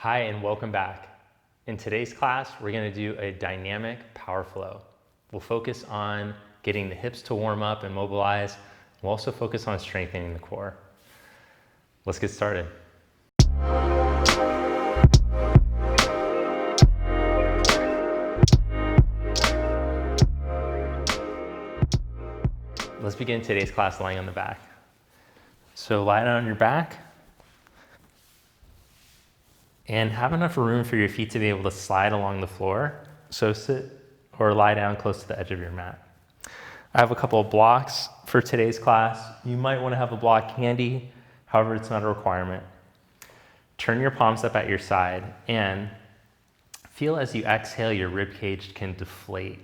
Hi and welcome back. In today's class, we're going to do a dynamic power flow. We'll focus on getting the hips to warm up and mobilize. We'll also focus on strengthening the core. Let's get started. Let's begin today's class lying on the back. So lie down on your back and have enough room for your feet to be able to slide along the floor. So sit or lie down close to the edge of your mat. I have a couple of blocks for today's class. You might want to have a block handy, however, it's not a requirement. Turn your palms up at your side and feel as you exhale, your rib cage can deflate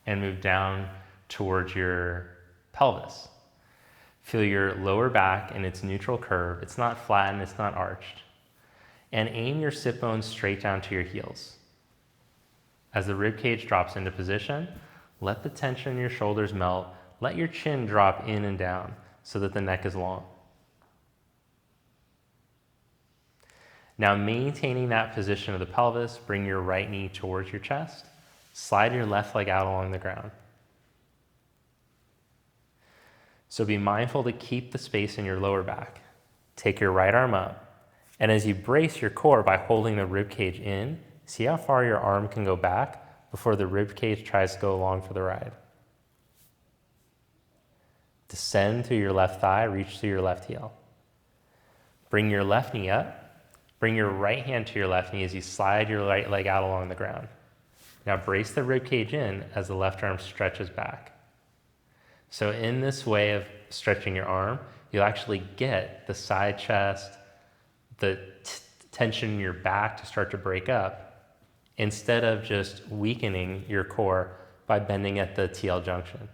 and move down towards your pelvis. Feel your lower back in its neutral curve. It's not flat and it's not arched. And aim your sit bones straight down to your heels. As the rib cage drops into position, let the tension in your shoulders melt. Let your chin drop in and down so that the neck is long. Now, maintaining that position of the pelvis, bring your right knee towards your chest. Slide your left leg out along the ground. So be mindful to keep the space in your lower back. Take your right arm up. And as you brace your core by holding the rib cage in, see how far your arm can go back before the rib cage tries to go along for the ride. Descend through your left thigh, reach through your left heel. Bring your left knee up. Bring your right hand to your left knee as you slide your right leg out along the ground. Now brace the rib cage in as the left arm stretches back. So in this way of stretching your arm, you'll actually get the side chest, the tension in your back to start to break up, instead of just weakening your core by bending at the TL junction.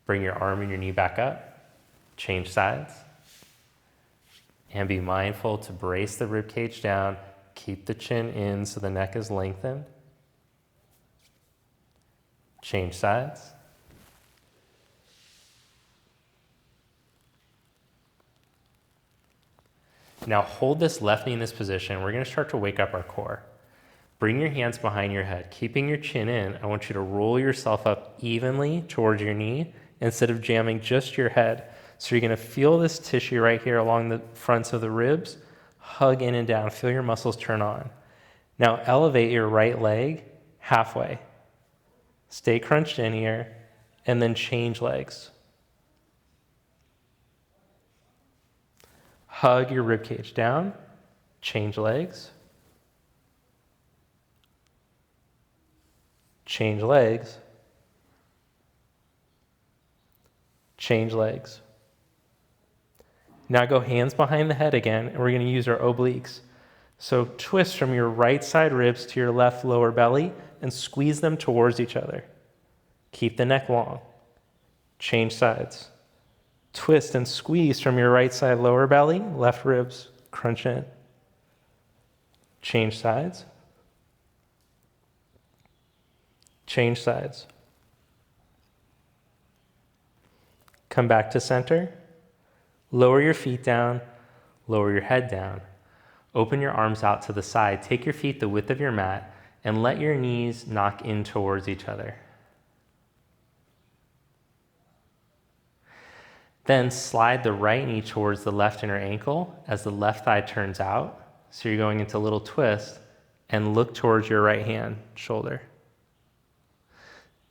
Bring your arm and your knee back up, change sides, and be mindful to brace the rib cage down, keep the chin in so the neck is lengthened. Change sides. Now hold this left knee in this position. We're going to start to wake up our core. Bring your hands behind your head. Keeping your chin in, I want you to roll yourself up evenly towards your knee instead of jamming just your head. So you're going to feel this tissue right here along the fronts of the ribs. Hug in and down. Feel your muscles turn on. Now elevate your right leg halfway. Stay crunched in here and then change legs. Hug your rib cage down, change legs, change legs, change legs. Now go hands behind the head again, and we're going to use our obliques. So twist from your right side ribs to your left lower belly and squeeze them towards each other. Keep the neck long. Change sides. Twist and squeeze from your right side lower belly, left ribs, crunch in. Change sides. Change sides. Come back to center. Lower your feet down, lower your head down. Open your arms out to the side. Take your feet the width of your mat and let your knees knock in towards each other. Then slide the right knee towards the left inner ankle as the left thigh turns out. So you're going into a little twist and look towards your right hand shoulder.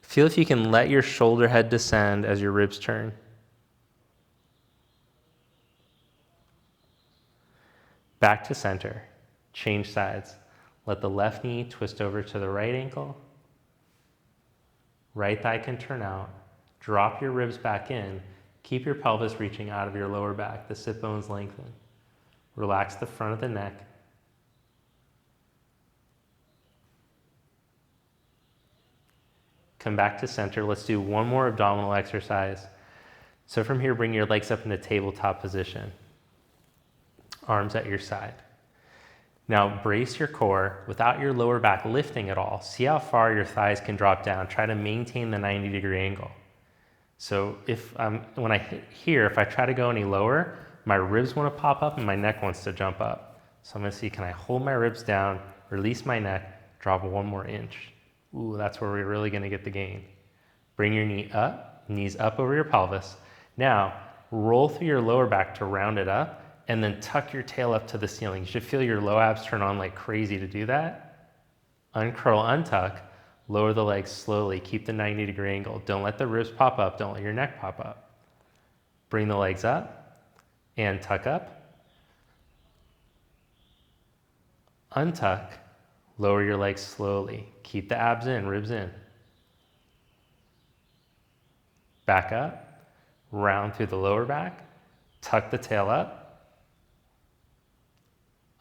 Feel if you can let your shoulder head descend as your ribs turn. Back to center. Change sides. Let the left knee twist over to the right ankle. Right thigh can turn out. Drop your ribs back in. Keep your pelvis reaching out of your lower back. The sit bones lengthen. Relax the front of the neck. Come back to center. Let's do one more abdominal exercise. So from here, bring your legs up into tabletop position. Arms at your side. Now brace your core without your lower back lifting at all. See how far your thighs can drop down. Try to maintain the 90-degree angle. So when I hit here, if I try to go any lower, my ribs want to pop up and my neck wants to jump up. So I'm gonna see, can I hold my ribs down, release my neck, drop 1 more inch? Ooh, that's where we're really gonna get the gain. Bring your knees up over your pelvis. Now, roll through your lower back to round it up, and then tuck your tail up to the ceiling. You should feel your low abs turn on like crazy to do that. Uncurl, untuck, lower the legs slowly. Keep the 90-degree angle. Don't let the ribs pop up. Don't let your neck pop up. Bring the legs up and tuck up. Untuck, lower your legs slowly. Keep the abs in, ribs in. Back up, round through the lower back, tuck the tail up,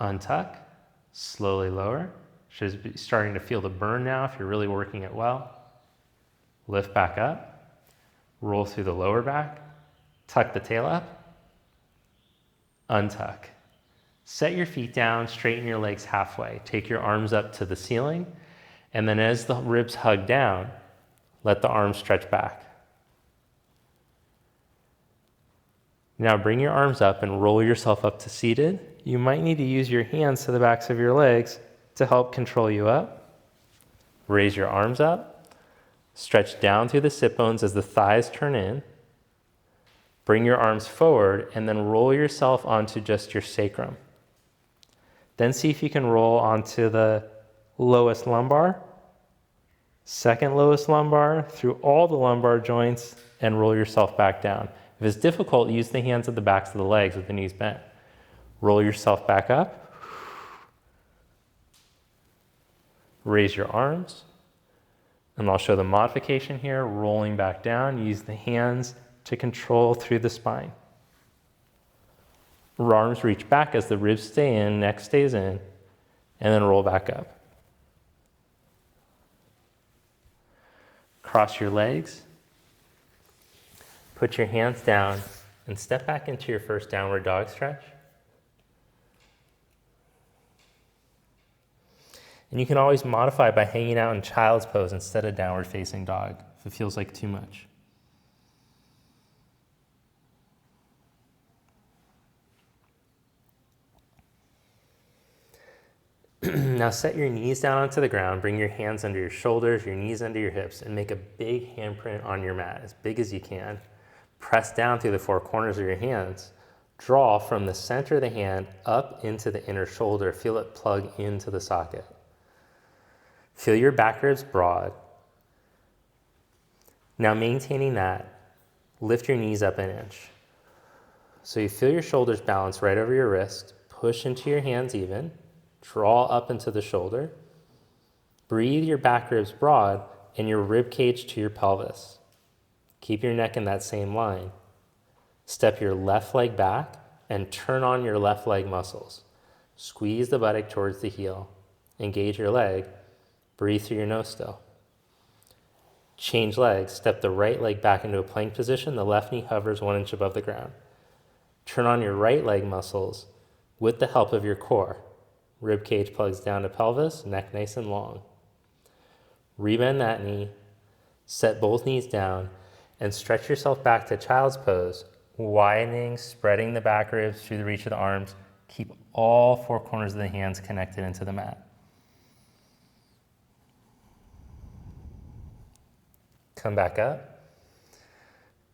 untuck, slowly lower. Should be starting to feel the burn now if you're really working it well. Lift back up, roll through the lower back, tuck the tail up, untuck. Set your feet down, straighten your legs halfway. Take your arms up to the ceiling, and then as the ribs hug down, let the arms stretch back. Now bring your arms up and roll yourself up to seated. You might need to use your hands to the backs of your legs to help control you up. Raise your arms up. Stretch down through the sit bones as the thighs turn in. Bring your arms forward and then roll yourself onto just your sacrum. Then see if you can roll onto the lowest lumbar, second lowest lumbar, through all the lumbar joints, and roll yourself back down. If it's difficult, use the hands at the backs of the legs with the knees bent. Roll yourself back up. Raise your arms. And I'll show the modification here, rolling back down. Use the hands to control through the spine. Arms reach back as the ribs stay in, neck stays in, and then roll back up. Cross your legs. Put your hands down and step back into your first downward dog stretch. And you can always modify by hanging out in child's pose instead of downward facing dog if it feels like too much. Now set your knees down onto the ground, bring your hands under your shoulders, your knees under your hips, and make a big handprint on your mat, as big as you can. Press down through the 4 corners of your hands. Draw from the center of the hand up into the inner shoulder. Feel it plug into the socket. Feel your back ribs broad. Now maintaining that, lift your knees up an inch. So you feel your shoulders balance right over your wrist. Push into your hands even. Draw up into the shoulder. Breathe your back ribs broad and your rib cage to your pelvis. Keep your neck in that same line. Step your left leg back and turn on your left leg muscles. Squeeze the buttock towards the heel. Engage your leg. Breathe through your nose still. Change legs. Step the right leg back into a plank position. The left knee hovers 1 inch above the ground. Turn on your right leg muscles with the help of your core. Rib cage plugs down to pelvis, neck nice and long. Rebend that knee. Set both knees down and stretch yourself back to child's pose, widening, spreading the back ribs through the reach of the arms. Keep all 4 corners of the hands connected into the mat. Come back up.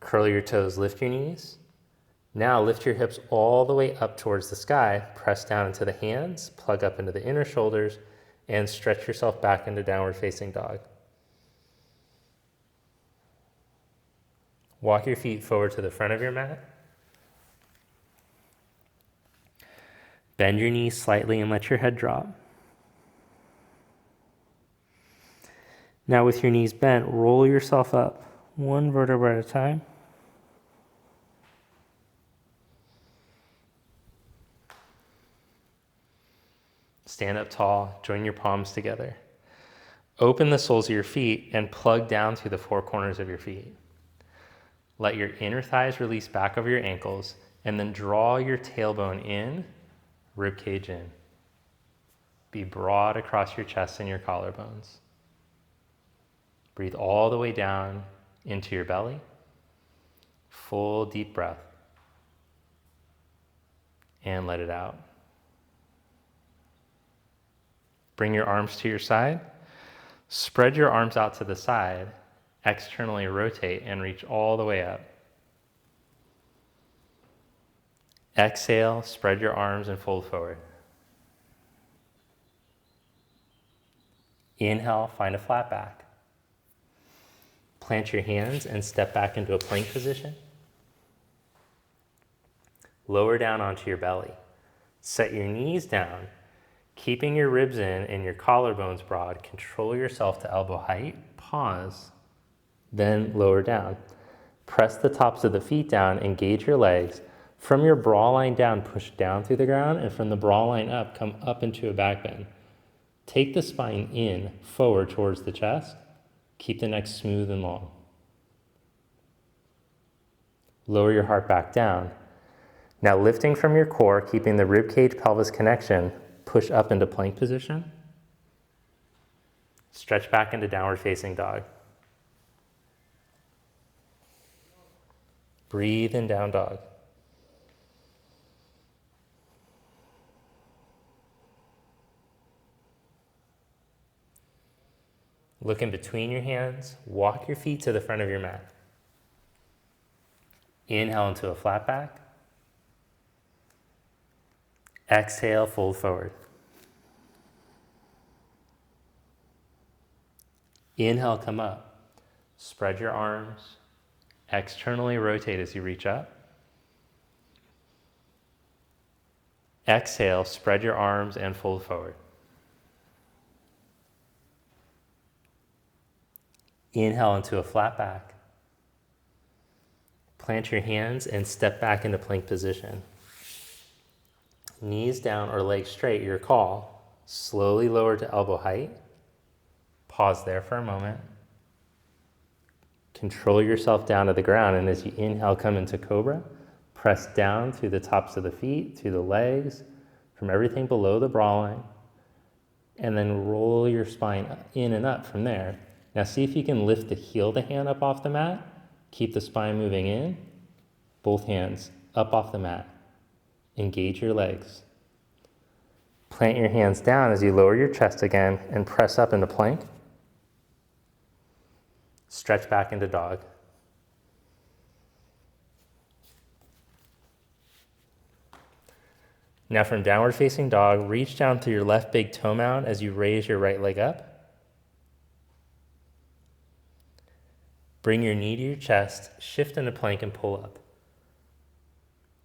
Curl your toes, lift your knees. Now lift your hips all the way up towards the sky. Press down into the hands, plug up into the inner shoulders, and stretch yourself back into downward facing dog. Walk your feet forward to the front of your mat. Bend your knees slightly and let your head drop. Now with your knees bent, roll yourself up, 1 vertebra at a time. Stand up tall, join your palms together. Open the soles of your feet and plug down through the 4 corners of your feet. Let your inner thighs release back over your ankles, and then draw your tailbone in, rib cage in. Be broad across your chest and your collarbones. Breathe all the way down into your belly. Full deep breath. And let it out. Bring your arms to your side. Spread your arms out to the side. Externally rotate and reach all the way up. Exhale, spread your arms and fold forward. Inhale, find a flat back. Plant your hands and step back into a plank position. Lower down onto your belly. Set your knees down, keeping your ribs in and your collarbones broad. Control yourself to elbow height. Pause. Then lower down. Press the tops of the feet down, engage your legs. From your bra line down, push down through the ground, and from the bra line up, come up into a back bend. Take the spine in, forward towards the chest. Keep the neck smooth and long. Lower your heart back down. Now lifting from your core, keeping the ribcage pelvis connection, push up into plank position. Stretch back into downward facing dog. Breathe in down dog. Look in between your hands. Walk your feet to the front of your mat. Inhale into a flat back. Exhale, fold forward. Inhale, come up. Spread your arms. Externally rotate as you reach up. Exhale, spread your arms and fold forward. Inhale into a flat back. Plant your hands and step back into plank position. Knees down or legs straight, your call. Slowly lower to elbow height. Pause there for a moment. Control yourself down to the ground, and as you inhale, come into cobra. Press down through the tops of the feet, through the legs, from everything below the bra line, and then roll your spine in and up from there. Now see if you can lift the heel of the hand up off the mat. Keep the spine moving in. Both hands up off the mat. Engage your legs. Plant your hands down as you lower your chest again and press up into plank. Stretch back into dog. Now from downward facing dog, reach down through your left big toe mound as you raise your right leg up. Bring your knee to your chest, shift into plank and pull up.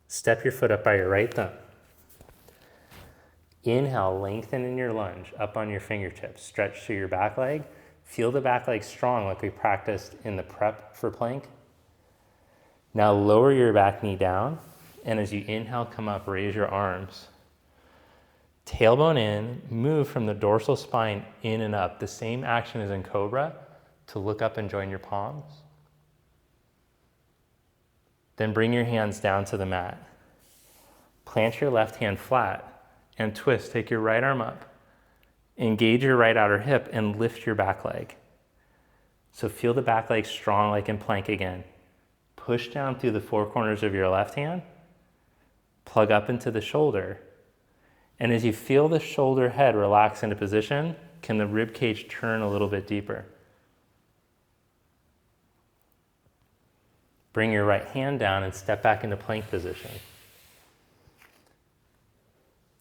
Step your foot up by your right thumb. Inhale, lengthen in your lunge, up on your fingertips. Stretch through your back leg. Feel the back leg strong like we practiced in the prep for plank. Now lower your back knee down, and as you inhale, come up, raise your arms. Tailbone in, move from the dorsal spine in and up. The same action as in cobra, to look up and join your palms. Then bring your hands down to the mat. Plant your left hand flat and twist. Take your right arm up. Engage your right outer hip and lift your back leg. So feel the back leg strong like in plank again. Push down through the four corners of your left hand. Plug up into the shoulder. And as you feel the shoulder head relax into position, can the rib cage turn a little bit deeper? Bring your right hand down and step back into plank position.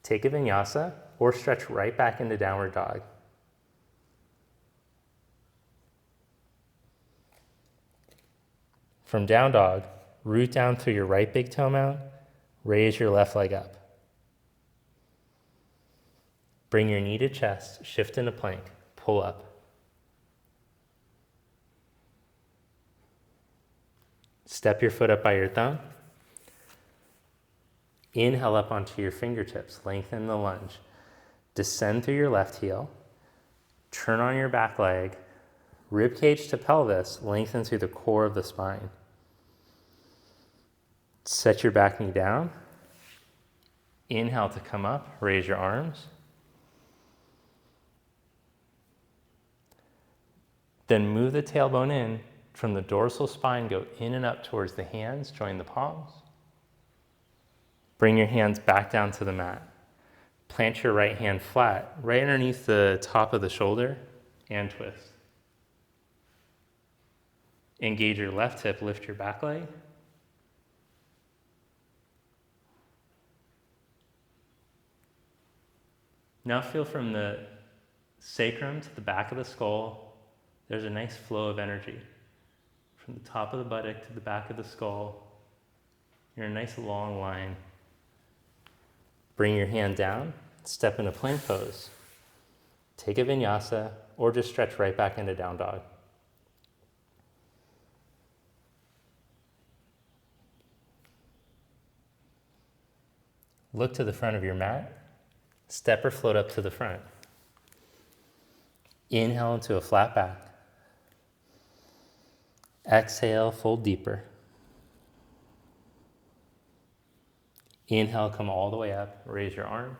Take a vinyasa or stretch right back into downward dog. From down dog, root down through your right big toe mound, raise your left leg up. Bring your knee to chest, shift into plank, pull up. Step your foot up by your thumb. Inhale up onto your fingertips, lengthen the lunge. Descend through your left heel. Turn on your back leg. Rib cage to pelvis, lengthen through the core of the spine. Set your back knee down. Inhale to come up, raise your arms. Then move the tailbone in. From the dorsal spine, go in and up towards the hands, join the palms. Bring your hands back down to the mat. Plant your right hand flat, right underneath the top of the shoulder, and twist. Engage your left hip, lift your back leg. Now feel from the sacrum to the back of the skull, there's a nice flow of energy. From the top of the buttock to the back of the skull, you're in a nice long line. Bring your hand down, step into plank pose. Take a vinyasa, or just stretch right back into down dog. Look to the front of your mat. Step or float up to the front. Inhale into a flat back. Exhale, fold deeper. Inhale, come all the way up, raise your arms.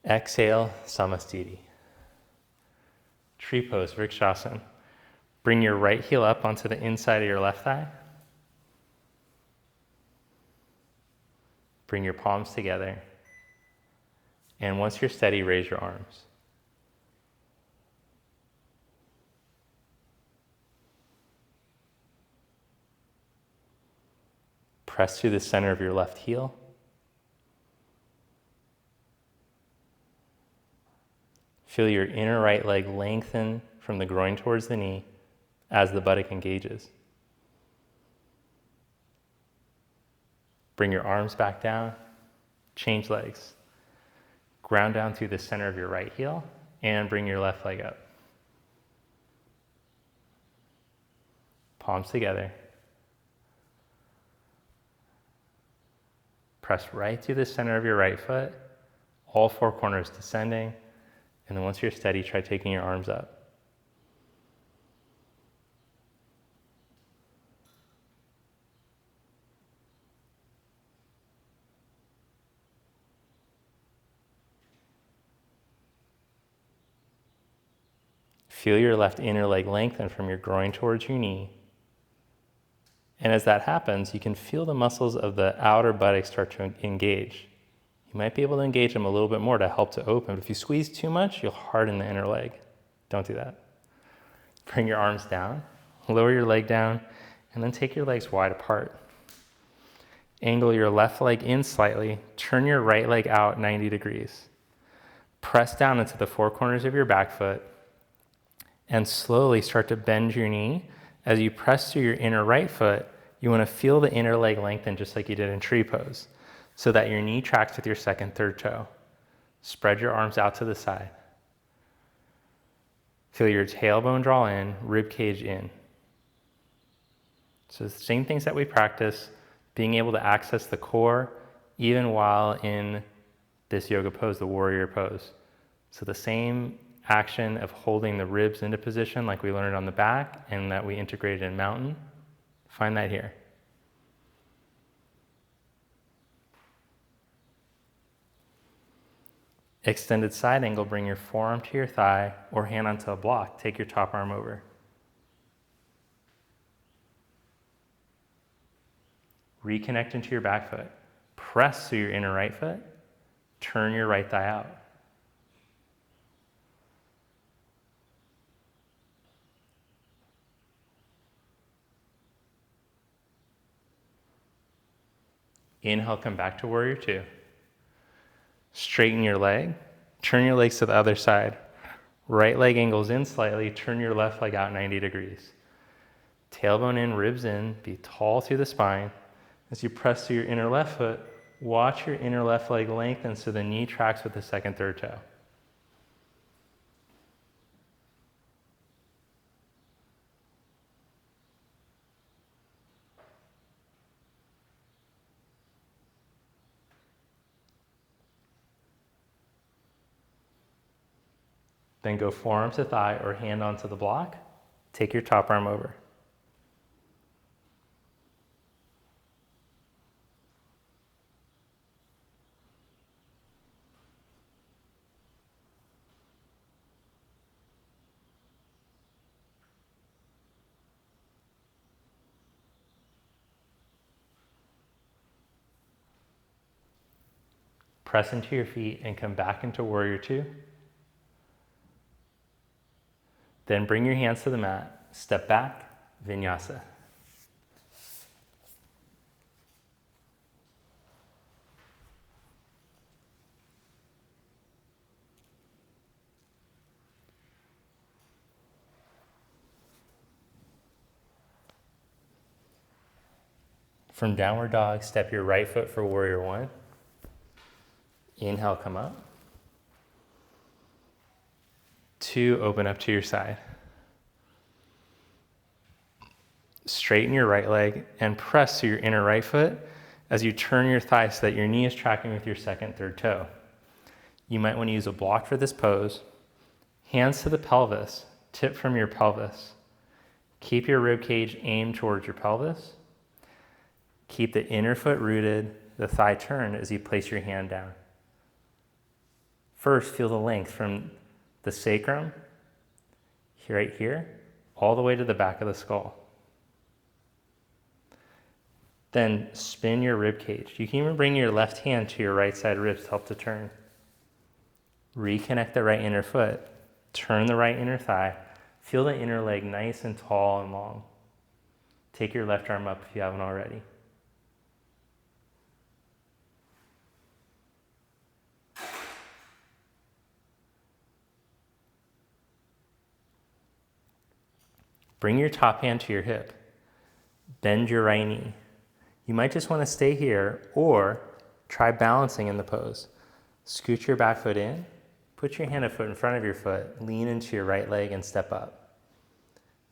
Exhale, Samastiti. Tree pose, Vrikshasana. Bring your right heel up onto the inside of your left thigh. Bring your palms together. And once you're steady, raise your arms. Press through the center of your left heel. Feel your inner right leg lengthen from the groin towards the knee as the buttock engages. Bring your arms back down, change legs. Ground down through the center of your right heel and bring your left leg up. Palms together. Press right through the center of your right foot, all four corners descending, and then once you're steady, try taking your arms up. Feel your left inner leg lengthen from your groin towards your knee. And as that happens, you can feel the muscles of the outer buttocks start to engage. You might be able to engage them a little bit more to help to open, but if you squeeze too much, you'll harden the inner leg. Don't do that. Bring your arms down, lower your leg down, and then take your legs wide apart. Angle your left leg in slightly, turn your right leg out 90 degrees. Press down into the four corners of your back foot, and slowly start to bend your knee. As you press through your inner right foot, you want to feel the inner leg lengthen just like you did in tree pose, so that your knee tracks with your second, third toe. Spread your arms out to the side. Feel your tailbone draw in, rib cage in. So the same things that we practice, being able to access the core even while in this yoga pose, the warrior pose. So the same action of holding the ribs into position like we learned on the back and that we integrated in mountain. Find that here. Extended side angle, bring your forearm to your thigh or hand onto a block. Take your top arm over. Reconnect into your back foot. Press through your inner right foot. Turn your right thigh out. Inhale, come back to warrior two. Straighten your leg. Turn your legs to the other side. Right leg angles in slightly. Turn your left leg out 90 degrees. Tailbone in, ribs in. Be tall through the spine. As you press through your inner left foot, watch your inner left leg lengthen so the knee tracks with the second, third toe. Then go forearm to thigh or hand onto the block. Take your top arm over. Press into your feet and come back into warrior two. Then bring your hands to the mat, step back, vinyasa. From downward dog, step your right foot for warrior one. Inhale, come up. Two, open up to your side. Straighten your right leg and press to your inner right foot as you turn your thigh so that your knee is tracking with your second, third toe. You might want to use a block for this pose. Hands to the pelvis, tip from your pelvis. Keep your rib cage aimed towards your pelvis. Keep the inner foot rooted, the thigh turned as you place your hand down. First, feel the length from the sacrum, right here, all the way to the back of the skull. Then spin your rib cage. You can even bring your left hand to your right side ribs to help to turn. Reconnect the right inner foot. Turn the right inner thigh. Feel the inner leg nice and tall and long. Take your left arm up if you haven't already. Bring your top hand to your hip. Bend your right knee. You might just want to stay here or try balancing in the pose. Scoot your back foot in, put your hand a foot in front of your foot, lean into your right leg and step up.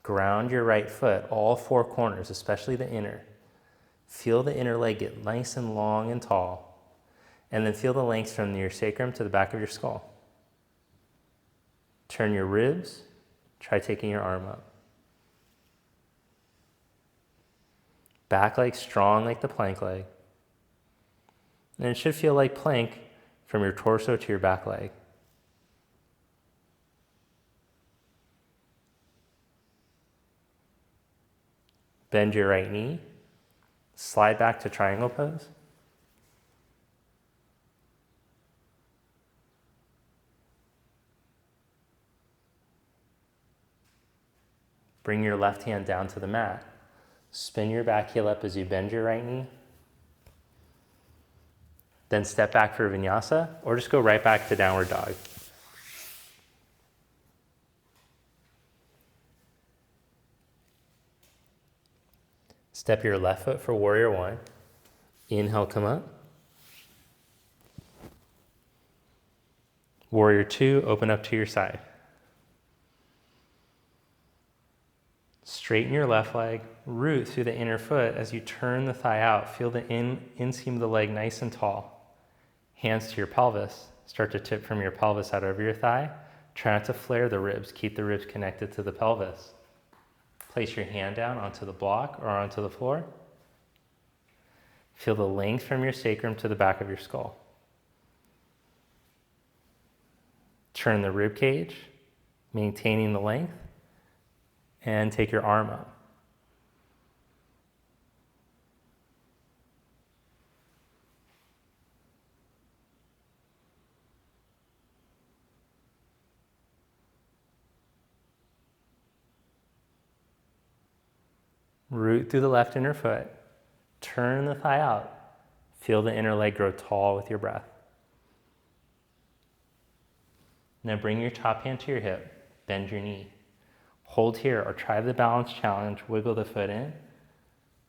Ground your right foot, all four corners, especially the inner. Feel the inner leg get nice and long and tall, and then feel the length from your sacrum to the back of your skull. Turn your ribs, try taking your arm up. Back leg strong like the plank leg. And it should feel like plank from your torso to your back leg. Bend your right knee. Slide back to triangle pose. Bring your left hand down to the mat. Spin your back heel up as you bend your right knee. Then step back for vinyasa, or just go right back to downward dog. Step your left foot for warrior one. Inhale, come up. Warrior two, open up to your side. Straighten your left leg, root through the inner foot as you turn the thigh out. Feel the inseam of the leg nice and tall. Hands to your pelvis. Start to tip from your pelvis out over your thigh. Try not to flare the ribs. Keep the ribs connected to the pelvis. Place your hand down onto the block or onto the floor. Feel the length from your sacrum to the back of your skull. Turn the rib cage, maintaining the length, and take your arm up. Root through the left inner foot. Turn the thigh out. Feel the inner leg grow tall with your breath. Now bring your top hand to your hip. Bend your knee. Hold here or try the balance challenge. Wiggle the foot in.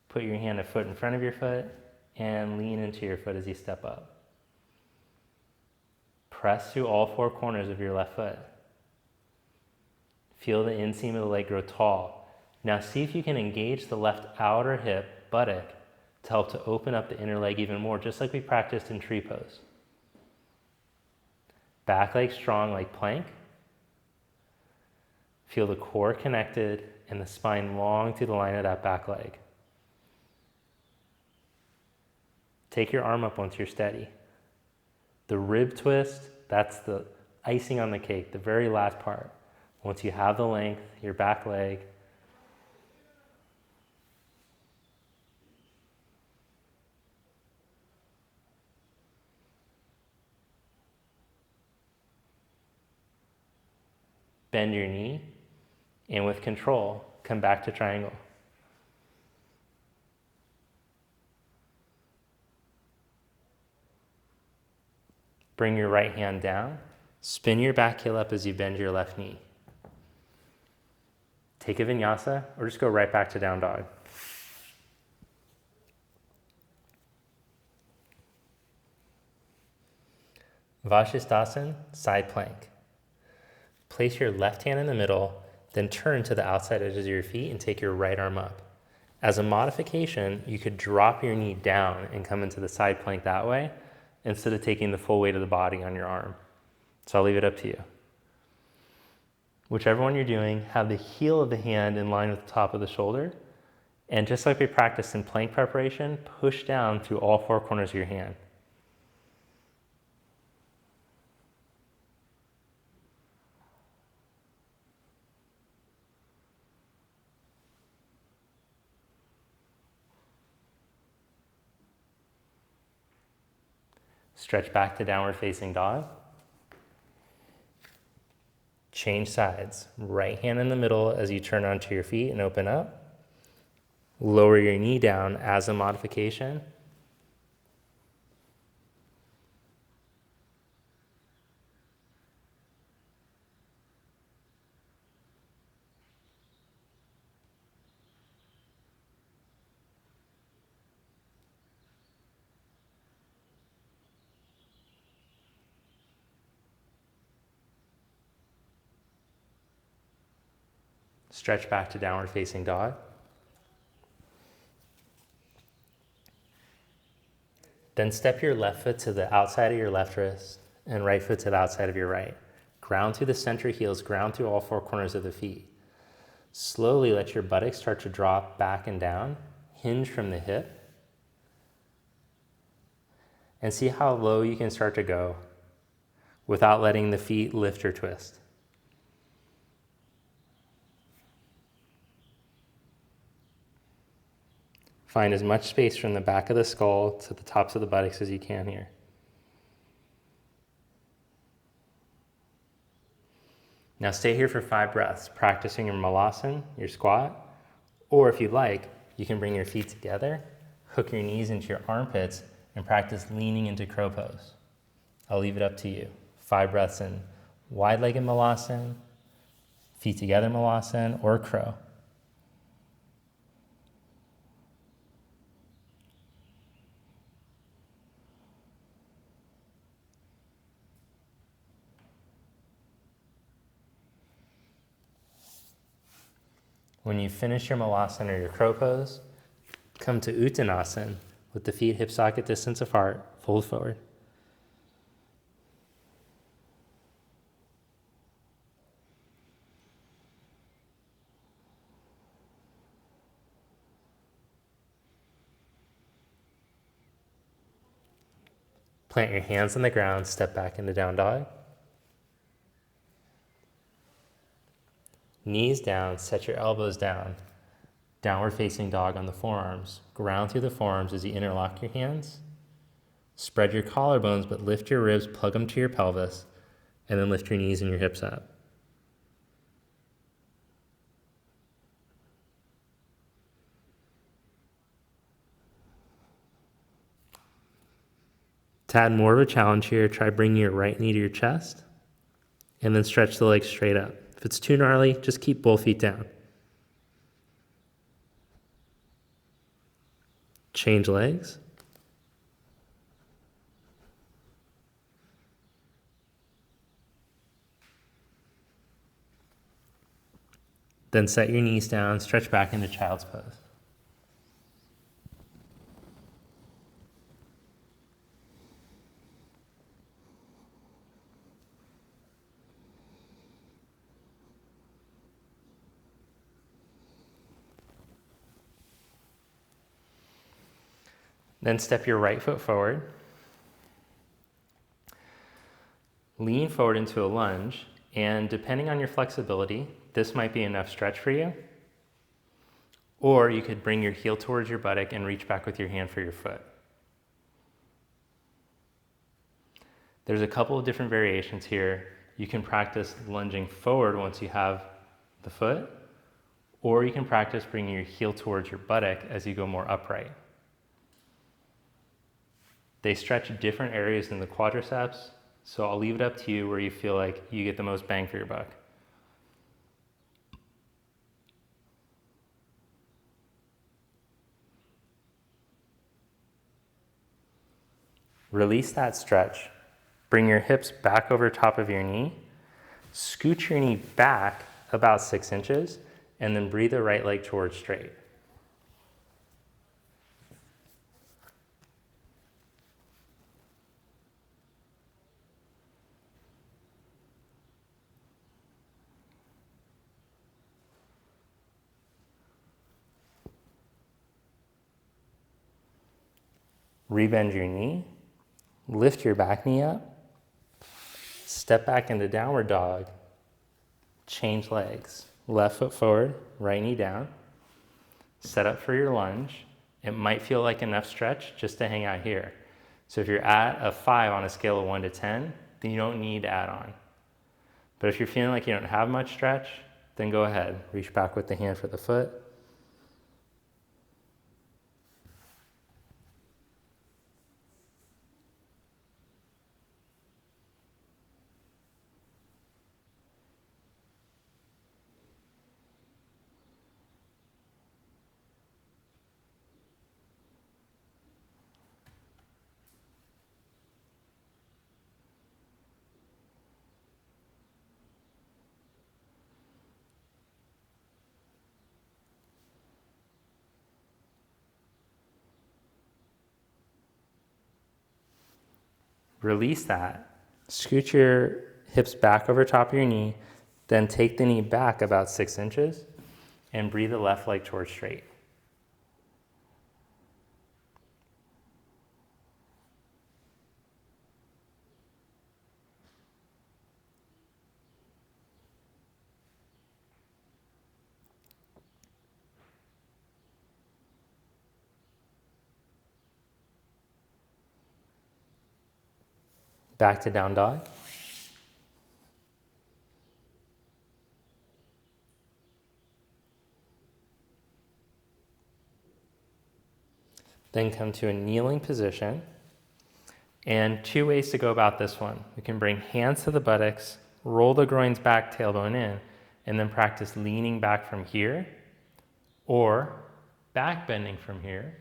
Put your hand a foot in front of your foot and lean into your foot as you step up. Press through all four corners of your left foot. Feel the inseam of the leg grow tall. Now see if you can engage the left outer hip, buttock, to help to open up the inner leg even more, just like we practiced in tree pose. Back leg strong like plank. Feel the core connected and the spine long through the line of that back leg. Take your arm up once you're steady. The rib twist, that's the icing on the cake, the very last part. Once you have the length, your back leg, bend your knee, and with control, come back to triangle. Bring your right hand down, spin your back heel up as you bend your left knee. Take a vinyasa, or just go right back to down dog. Vashisthasana, side plank. Place your left hand in the middle, then turn to the outside edges of your feet and take your right arm up. As a modification, you could drop your knee down and come into the side plank that way, instead of taking the full weight of the body on your arm. So I'll leave it up to you. Whichever one you're doing, have the heel of the hand in line with the top of the shoulder. And just like we practiced in plank preparation, push down through all four corners of your hand. Stretch back to downward facing dog. Change sides. Right hand in the middle as you turn onto your feet and open up. Lower your knee down as a modification. Stretch back to downward facing dog. Then step your left foot to the outside of your left wrist and right foot to the outside of your right. Ground through the center heels, ground through all four corners of the feet. Slowly let your buttocks start to drop back and down. Hinge from the hip. And see how low you can start to go without letting the feet lift or twist. Find as much space from the back of the skull to the tops of the buttocks as you can here. Now stay here for 5 breaths, practicing your malasana, your squat, or if you'd like, you can bring your feet together, hook your knees into your armpits, and practice leaning into crow pose. I'll leave it up to you. 5 breaths in wide-legged malasana, feet together malasana, or crow. When you finish your malasana or your crow pose, come to Uttanasan with the feet hip socket distance apart, fold forward. Plant your hands on the ground, step back into down dog. Knees down, set your elbows down. Downward facing dog on the forearms. Ground through the forearms as you interlock your hands. Spread your collarbones, but lift your ribs, plug them to your pelvis, and then lift your knees and your hips up. To add more of a challenge here, try bringing your right knee to your chest, and then stretch the legs straight up. If it's too gnarly, just keep both feet down. Change legs. Then set your knees down, stretch back into child's pose. Then step your right foot forward. Lean forward into a lunge, and depending on your flexibility, this might be enough stretch for you. Or you could bring your heel towards your buttock and reach back with your hand for your foot. There's a couple of different variations here. you can practice lunging forward once you have the foot, or you can practice bringing your heel towards your buttock as you go more upright. They stretch different areas in the quadriceps, so I'll leave it up to you where you feel like you get the most bang for your buck. Release that stretch. Bring your hips back over top of your knee. Scoot your knee back about 6 inches, and then breathe the right leg towards straight. Rebend your knee. Lift your back knee up. Step back into downward dog. Change legs. Left foot forward, right knee down. Set up for your lunge. It might feel like enough stretch just to hang out here. So if you're at a 5 on a scale of 1 to 10, then you don't need to add on. But if you're feeling like you don't have much stretch, then go ahead. Reach back with the hand for the foot. Release that. Scoot your hips back over top of your knee, then take the knee back about 6 inches and breathe the left leg towards straight. Back to down dog. Then come to a kneeling position. And 2 ways to go about this one. We can bring hands to the buttocks, roll the groins back, tailbone in, and then practice leaning back from here, or back bending from here.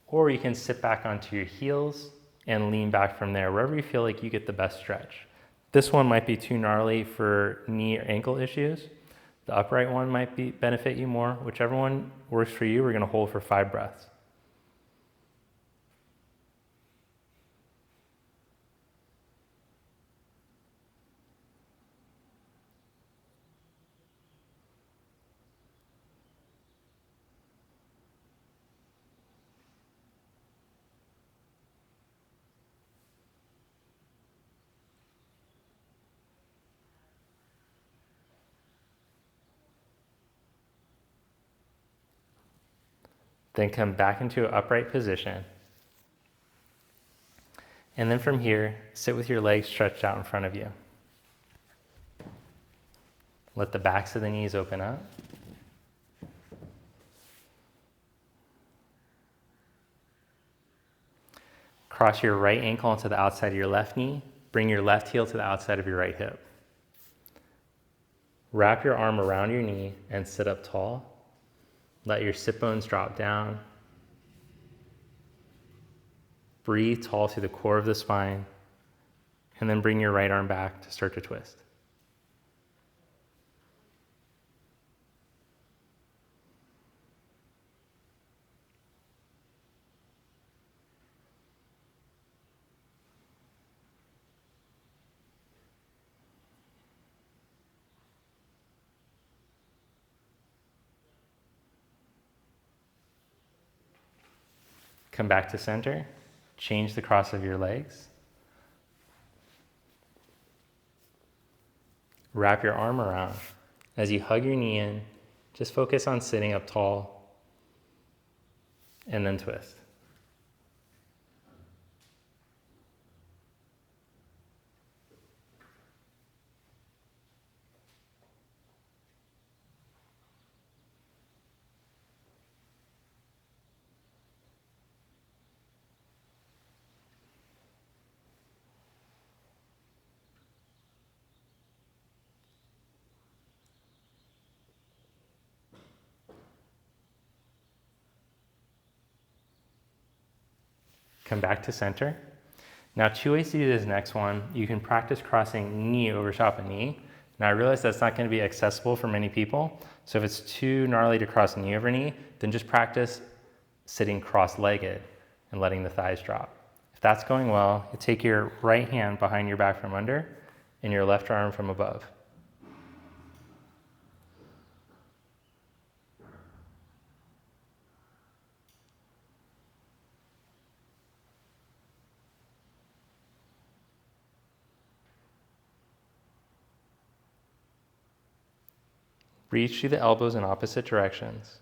Or you can sit back onto your heels and lean back from there, wherever you feel like you get the best stretch. This one might be too gnarly for knee or ankle issues. The upright one might benefit you more. Whichever one works for you, we're gonna hold for 5 breaths. Then come back into an upright position. And then from here, sit with your legs stretched out in front of you. Let the backs of the knees open up. Cross your right ankle onto the outside of your left knee. Bring your left heel to the outside of your right hip. Wrap your arm around your knee and sit up tall. Let your sit bones drop down. Breathe tall through the core of the spine, and then bring your right arm back to start to twist. Come back to center. Change the cross of your legs. Wrap your arm around. As you hug your knee in, just focus on sitting up tall and then twist. Come back to center. Now, 2 ways to do this next one. You can practice crossing knee over top of knee. Now, I realize that's not going to be accessible for many people. So if it's too gnarly to cross knee over knee, then just practice sitting cross-legged and letting the thighs drop. If that's going well, you take your right hand behind your back from under and your left arm from above. Reach through the elbows in opposite directions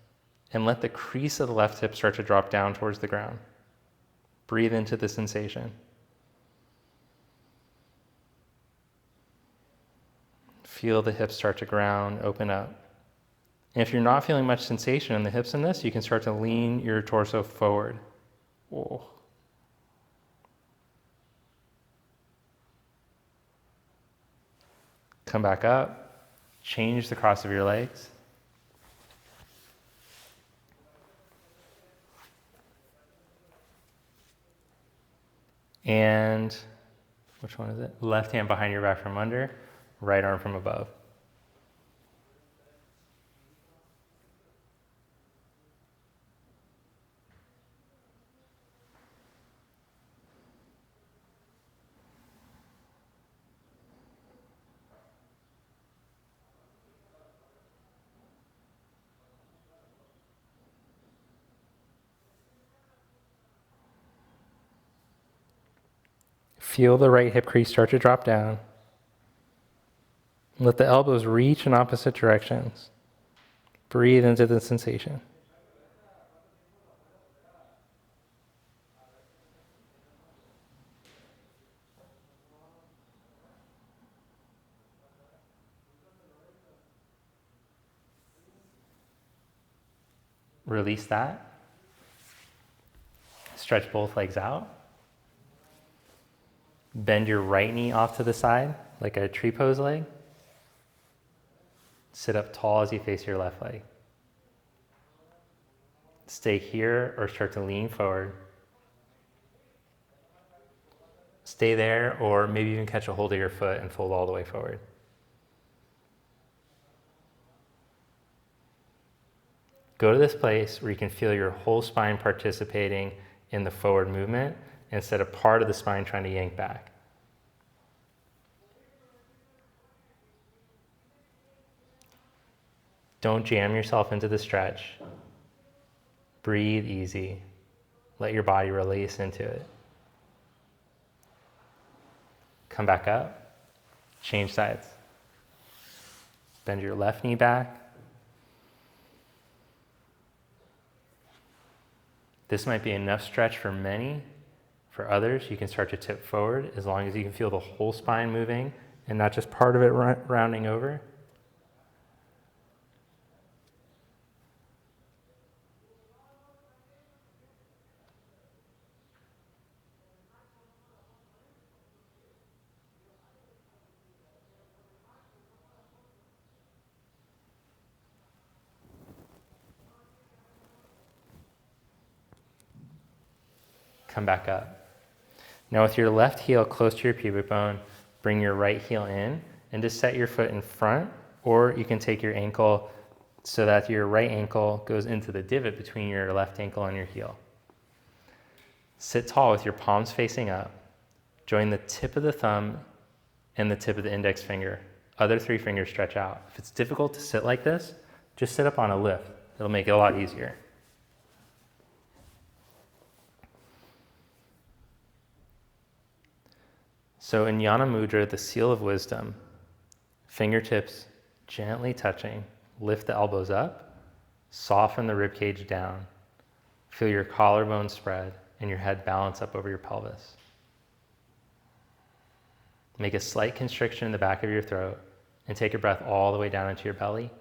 and let the crease of the left hip start to drop down towards the ground. Breathe into the sensation. Feel the hips start to ground, open up. And if you're not feeling much sensation in the hips in this, you can start to lean your torso forward. Whoa. Come back up. Change the cross of your legs. And which one is it? Left hand behind your back from under, right arm from above. Feel the right hip crease start to drop down. Let the elbows reach in opposite directions. Breathe into the sensation. Release that. Stretch both legs out. Bend your right knee off to the side, like a tree pose leg. Sit up tall as you face your left leg. Stay here or start to lean forward. Stay there or maybe even catch a hold of your foot and fold all the way forward. Go to this place where you can feel your whole spine participating in the forward movement instead of part of the spine trying to yank back. Don't jam yourself into the stretch. Breathe easy. Let your body release into it. Come back up. Change sides. Bend your left knee back. This might be enough stretch for many. For others, you can start to tip forward as long as you can feel the whole spine moving and not just part of it rounding over. Come back up. Now with your left heel close to your pubic bone, bring your right heel in and just set your foot in front, or you can take your ankle so that your right ankle goes into the divot between your left ankle and your heel. Sit tall with your palms facing up. Join the tip of the thumb and the tip of the index finger. Other 3 fingers stretch out. If it's difficult to sit like this, just sit up on a lift. It'll make it a lot easier. So in Jnana Mudra, the seal of wisdom, fingertips gently touching, lift the elbows up, soften the rib cage down, feel your collarbone spread and your head balance up over your pelvis. Make a slight constriction in the back of your throat and take your breath all the way down into your belly.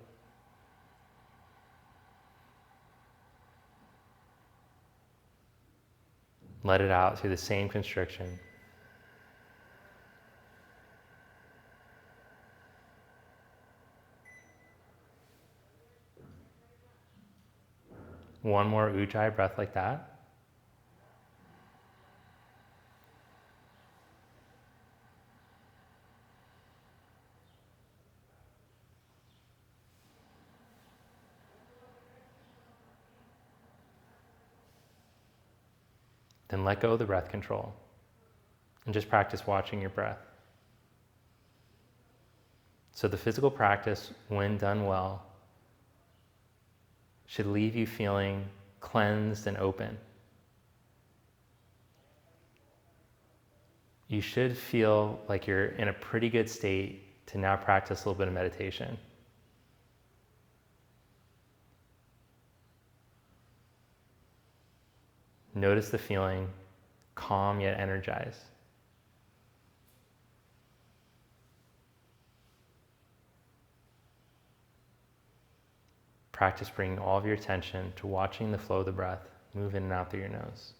Let it out through the same constriction. One more Ujjayi breath like that. Then let go of the breath control and just practice watching your breath. So the physical practice, when done well, should leave you feeling cleansed and open. You should feel like you're in a pretty good state to now practice a little bit of meditation. Notice the feeling, calm yet energized. Practice bringing all of your attention to watching the flow of the breath move in and out through your nose.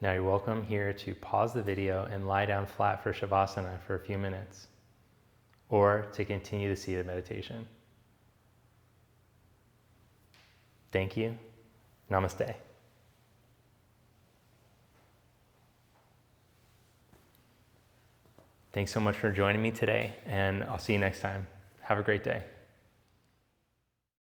Now you're welcome here to pause the video and lie down flat for Shavasana for a few minutes, or to continue the seated meditation. Thank you. Namaste. Thanks so much for joining me today, and I'll see you next time. Have a great day.